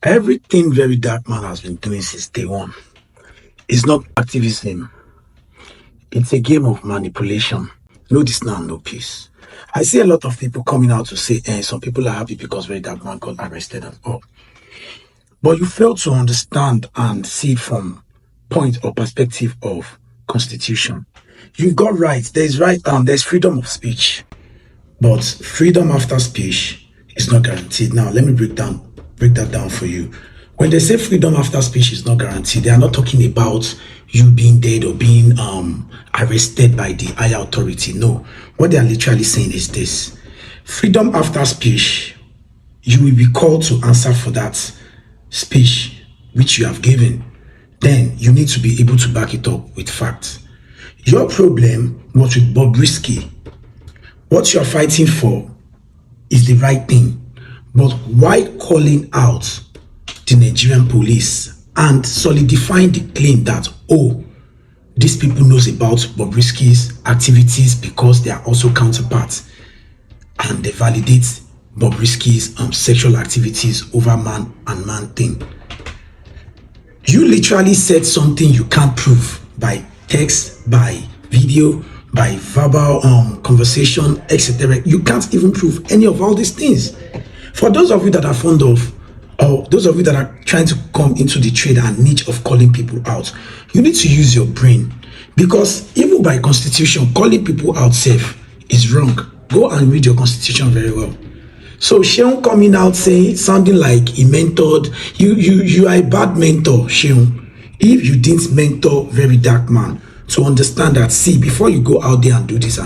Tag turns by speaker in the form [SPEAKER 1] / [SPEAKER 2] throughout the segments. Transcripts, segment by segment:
[SPEAKER 1] Everything Very Dark Man has been doing since day one is not activism. It's a game of manipulation. No this now, no peace. I see a lot of people coming out to say, some people are happy because Very Dark Man got arrested and all. But you fail to understand and see from point or perspective of constitution. You've got rights. There's freedom of speech. But freedom after speech is not guaranteed. Now, let me break that down for you. When they say freedom after speech is not guaranteed, they are not talking about you being dead or being arrested by the higher authority. No. What they are literally saying is this. Freedom after speech, you will be called to answer for that speech which you have given. Then you need to be able to back it up with facts. Your problem was with Bobrisky. What you are fighting for is the right thing. But why calling out the Nigerian police and solidifying the claim that, oh, these people knows about Bobrisky's activities because they are also counterparts, and they validate Bobrisky's sexual activities over man and man thing. You literally said something you can't prove by text, by video, by verbal conversation, etc. You can't even prove any of all these things. For those of you that are fond of, or those of you that are trying to come into the trade and niche of calling people out, you need to use your brain, because even by constitution, calling people out safe is wrong. Go and read your constitution very well. So Sheon coming out saying, sounding like he mentored you are a bad mentor, Sheon. If you didn't mentor Very Dark Man to understand that, see, before you go out there and do this,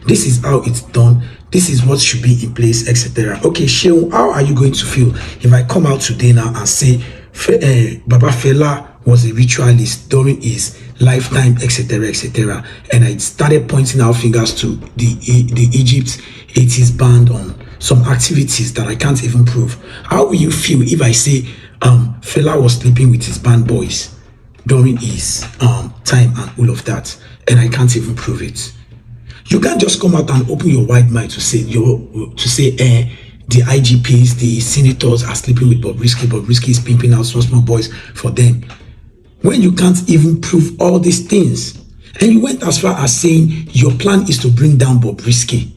[SPEAKER 1] this is how it's done, this is what should be in place, etc. Okay, Sheon, how are you going to feel if I come out today now and say Baba Fela was a ritualist during his lifetime, etc., etc., and I started pointing our fingers to the Egypt 80s band on some activities that I can't even prove? How will you feel if I say Fela was sleeping with his band boys during his time and all of that, and I can't even prove it? You can't just come out and open your wide mind to say the IGPs, the senators are sleeping with Bobrisky. Bobrisky is pimping out small boys for them, when you can't even prove all these things. And you went as far as saying your plan is to bring down Bobrisky.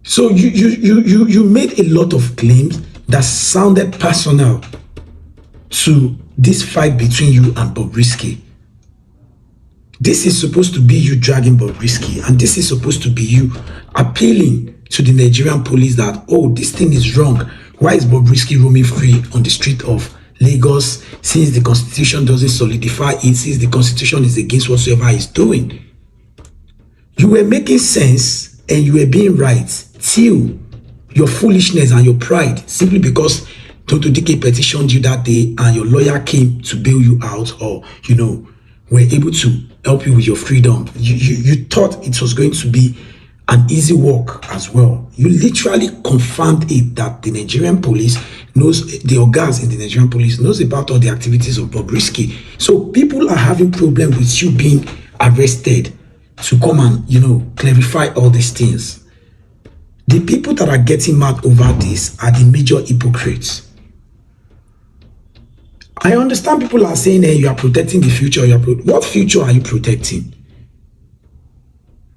[SPEAKER 1] So you made a lot of claims that sounded personal to this fight between you and Bobrisky. This is supposed to be you dragging Bobrisky, and this is supposed to be you appealing to the Nigerian police that, oh, this thing is wrong. Why is Bobrisky roaming free on the street of Lagos, since the constitution doesn't solidify it, since the constitution is against whatsoever he's doing? You were making sense and you were being right till your foolishness and your pride, simply because Toto Dike petitioned you that day and your lawyer came to bail you out, or were able to help you with your freedom. You thought it was going to be an easy walk as well. You literally confirmed it that the Nigerian police knows, the organs in the Nigerian police knows about all the activities of Bobrisky. So people are having problem with you being arrested to come and clarify all these things. The people that are getting mad over this are the major hypocrites. I understand people are saying, hey, you are protecting the future. What future are you protecting?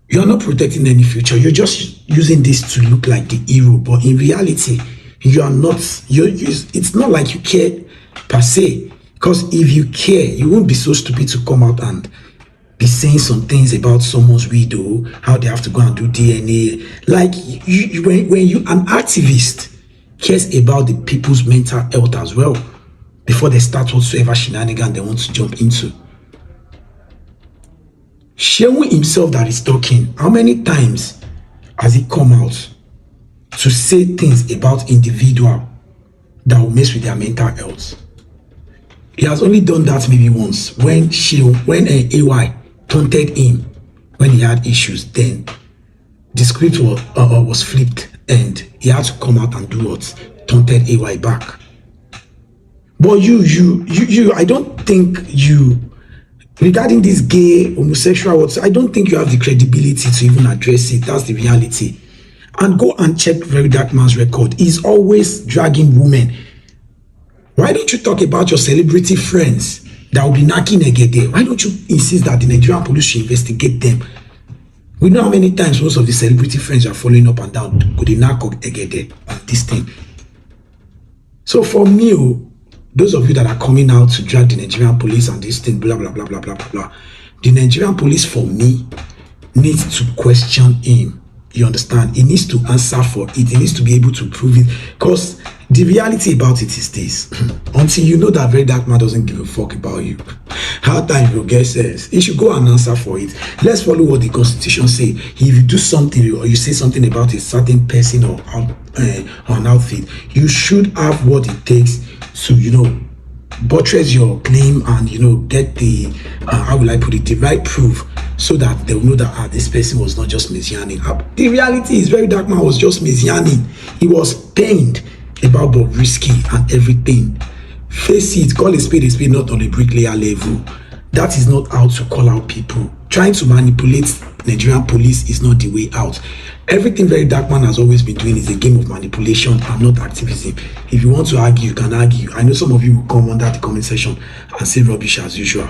[SPEAKER 1] You are not protecting any future. You're just using this to look like the hero. But in reality, you are not. It's not like you care per se. Because if you care, you won't be so stupid to come out and be saying some things about someone's widow, how they have to go and do DNA. Like, when you an activist cares about the people's mental health as well, before they start whatsoever shenanigan they want to jump into. Shehu himself that is talking, how many times has he come out to say things about individual that will mess with their mental health? He has only done that maybe once, when AY taunted him when he had issues. Then the script was flipped and he had to come out and do what? Taunted AY back. But I don't think you, regarding this gay, homosexual, I don't think you have the credibility to even address it. That's the reality. And go and check VeryDarkman's record. He's always dragging women. Why don't you talk about your celebrity friends that will be knocking Egede? Why don't you insist that the Nigerian police should investigate them? We know how many times most of the celebrity friends are following up and down. Could they knock Egede on this thing? So for me, those of you that are coming out to drag the Nigerian police and this thing, blah, blah, blah, blah, blah, blah, blah. The Nigerian police, for me, needs to question him. You understand? He needs to answer for it. He needs to be able to prove it. Because the reality about it is this. Until you know that VeryDarkman doesn't give a fuck about you, how time you get says, he should go and answer for it. Let's follow what the Constitution say. If you do something or you say something about a certain person or an outfit, you should have what it takes to, buttress your claim and, get the, how will I put it, the right proof, so that they'll know that this person was not just misyanning. The reality is VeryDarkman was just misyanning. He was pained about Bobrisky and everything. Face it, call a spade, not on a bricklayer level. That is not how to call out people. Trying to manipulate Nigerian police is not the way out. Everything VeryDarkman has always been doing is a game of manipulation and not activism. If you want to argue, you can argue. I know some of you will come under the comment section and say rubbish as usual.